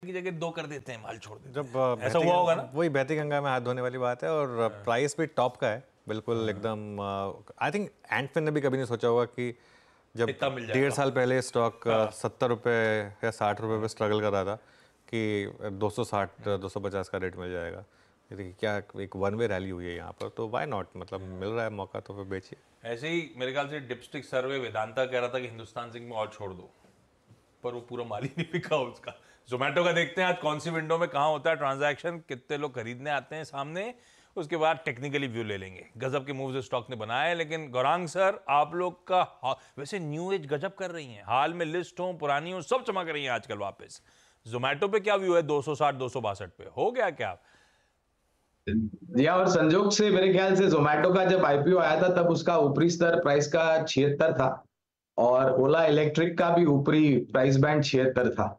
की जगह 2 कर देते हैं, माल छोड़ देते जब हैं। ऐसा हुआ होगा ना? वही बहती गंगा में हाथ धोने वाली बात है। और प्राइस भी टॉप का है बिल्कुल एकदम। आई थिंक एंटफिन ने भी कभी नहीं सोचा होगा कि जब इतना मिल 1.5 साल पहले स्टॉक 70 रुपए या 60 रुपए पे स्ट्रगल कर रहा था कि 260 250 का रेट मिल जाएगा। ये क्या एक वन वे रैली हुई है यहाँ पर, तो वाई नॉट, मतलब मिल रहा है मौका तो फिर बेचिए। ऐसे ही मेरे ख्याल से डिपस्टिक सर्वे वेदांता कह रहा था कि हिंदुस्तान सिंह में और छोड़ दो, पर वो पूरा माल ही नहीं बिका उसका। जोमेटो का देखते हैं आज कौन सी विंडो में कहाँ होता है ट्रांजैक्शन, कितने लोग खरीदने आते हैं सामने, उसके बाद टेक्निकली व्यू ले लेंगे। गजब के मूव्स स्टॉक ने बनाए। लेकिन गौरांग सर, आप लोग का वैसे न्यू एज गजब कर रही हैं, हाल में लिस्ट हो पुरानी हो सब चमक रही हैं आजकल वापस। जोमेटो पे क्या व्यू है? 260 262 पे हो गया क्या? या और संजोग से मेरे ख्याल से जोमेटो का जब आईपीओ आया था तब उसका ऊपरी स्तर प्राइस का 76 था और ओला इलेक्ट्रिक का भी ऊपरी प्राइस बैंड 76 था।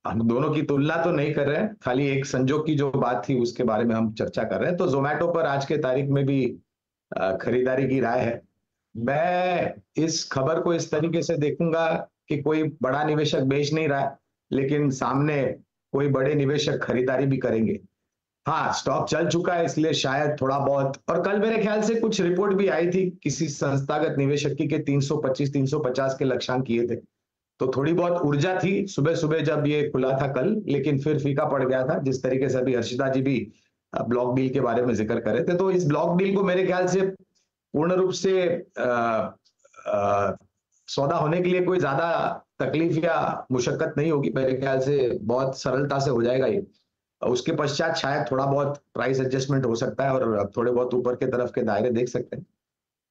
हम दोनों की तुलना तो नहीं कर रहे हैं, खाली एक संजोग की जो बात थी उसके बारे में हम चर्चा कर रहे हैं। तो जोमेटो पर आज के तारीख में भी खरीदारी की राय है। मैं इस खबर को इस तरीके से देखूंगा कि कोई बड़ा निवेशक बेच नहीं रहा है, लेकिन सामने कोई बड़े निवेशक खरीदारी भी करेंगे। हाँ, स्टॉक चल चुका है इसलिए शायद थोड़ा बहुत। और कल मेरे ख्याल से कुछ रिपोर्ट भी आई थी किसी संस्थागत निवेशक की के 325 350 के लक्ष्यांक किए थे, तो थोड़ी बहुत ऊर्जा थी सुबह सुबह जब ये खुला था कल, लेकिन फिर फीका पड़ गया था। जिस तरीके से अभी हर्षिता जी भी ब्लॉक डील के बारे में जिक्र कर रहे थे, तो इस ब्लॉक डील को मेरे ख्याल से पूर्ण रूप से सौदा होने के लिए कोई ज्यादा तकलीफ या मुशक्कत नहीं होगी। मेरे ख्याल से बहुत सरलता से हो जाएगा ये। उसके पश्चात शायद थोड़ा बहुत प्राइस एडजस्टमेंट हो सकता है और थोड़े बहुत ऊपर के तरफ के दायरे देख सकते हैं।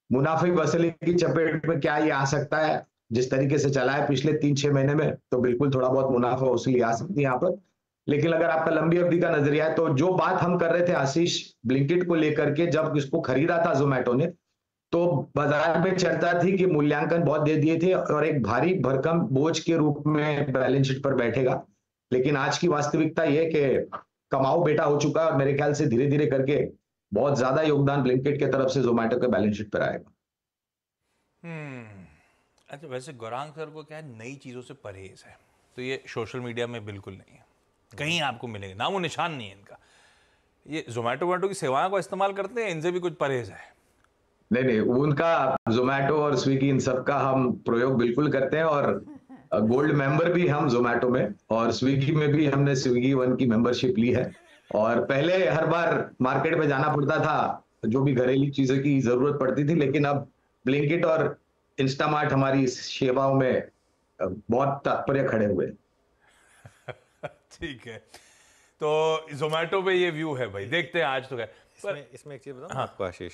मुनाफे वसूली की चपेट में क्या ये आ सकता है? जिस तरीके से चला है पिछले 3-6 महीने में, तो बिल्कुल थोड़ा बहुत मुनाफा वसूली आ सकती है यहाँ पर। लेकिन अगर आपका लंबी अवधि का नजरिया है, तो जो बात हम कर रहे थे आशीष ब्लिंकिट को लेकर के, जब इसको खरीदा था जोमेटो ने, तो बाजार में चर्चा थी कि मूल्यांकन बहुत दे दिए थे और एक भारी भरकम बोझ के रूप में बैलेंस शीट पर बैठेगा। लेकिन आज की वास्तविकता यह कि कमाओ बेटा हो चुका है और मेरे ख्याल से धीरे धीरे करके बहुत ज्यादा योगदान ब्लिंकिट की तरफ से जोमेटो के बैलेंस शीट पर आएगा। अच्छा, वैसे गौरांग सर को क्या है, नई चीज़ों से परहेज है, तो ये सोशल मीडिया में बिल्कुल नहीं है, कहीं आपको मिलेगा नामो निशान नहीं है इनका। ये जोमेटो वोमेटो की सेवाओं का इस्तेमाल करते हैं, इनसे भी कुछ परहेज है? नहीं नहीं, उनका जोमेटो और स्विगी इन सब का हम प्रयोग बिल्कुल करते हैं और गोल्ड मेंबर भी हम जोमेटो में, और स्विगी में भी हमने स्विगी वन की मेंबरशिप ली है। और पहले हर बार मार्केट में जाना पड़ता था जो भी घरेलू चीजों की जरूरत पड़ती थी, लेकिन अब ब्लिंकिट और इंस्टामार्ट हमारी सेवाओं में बहुत तात्पर्य खड़े हुए। ठीक है, तो जोमेटो पे ये व्यू है भाई, देखते हैं आज तो क्या। इसमें एक चीज़ बताऊँ आपको आशीष,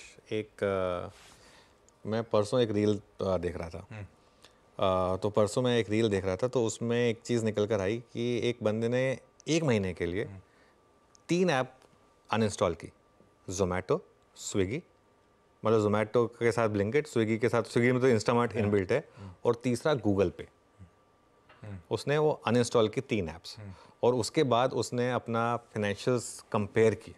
मैं परसों एक रील देख रहा था। तो परसों मैं एक रील देख रहा था, तो उसमें एक चीज़ निकल कर आई कि एक बंदे ने 1 महीने के लिए 3 ऐप अनइंस्टॉल की। जोमेटो, स्विगी, मतलब जोमेटो के साथ ब्लिंकिट, स्विगी के साथ, स्विगी में तो इंस्टामार्ट इनबिल्ट है, और तीसरा गूगल पे। उसने वो अनइंस्टॉल की 3 ऐप्स, और उसके बाद उसने अपना फाइनेंशियल्स कंपेयर की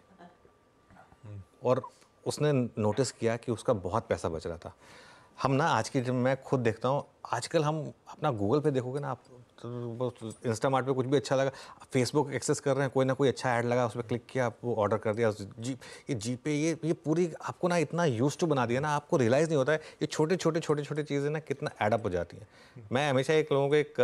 और उसने नोटिस किया कि उसका बहुत पैसा बच रहा था। हम ना आज की, जब मैं खुद देखता हूँ आजकल, हम अपना गूगल पे देखोगे ना आप, तो इंस्टामार्ट पे कुछ भी अच्छा लगा, फेसबुक एक्सेस कर रहे हैं, कोई ना कोई अच्छा ऐड लगा, उस पर क्लिक किया, आपको ऑर्डर कर दिया। जी पे ये पूरी आपको ना इतना यूज टू बना दिया ना, आपको रियलाइज़ नहीं होता है ये छोटे छोटे चीज़ें ना कितना एडअप हो जाती हैं। मैं हमेशा एक लोगों को एक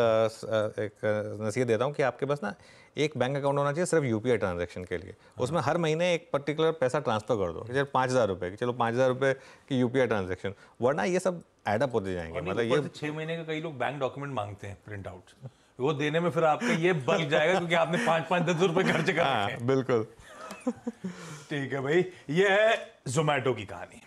नसीहत देता हूँ कि आपके पास ना एक बैंक अकाउंट होना चाहिए सिर्फ यूपीआई ट्रांजैक्शन के लिए। उसमें हर महीने एक पर्टिकुलर पैसा ट्रांसफर कर दो, चलो 5,000 रुपये की, चलो 5,000 रुपये की यूपीआई ट्रांजैक्शन, वरना ये सब एडअप होते जाएंगे। मतलब ये 6 महीने का कई लोग बैंक डॉक्यूमेंट मांगते हैं, प्रिंट आउट, वो देने में फिर आपका ये बल जाएगा क्योंकि आपने 5-5 10 रुपए खर्च कर रखे हैं। बिल्कुल। ठीक है भाई, ये है जोमेटो की कहानी।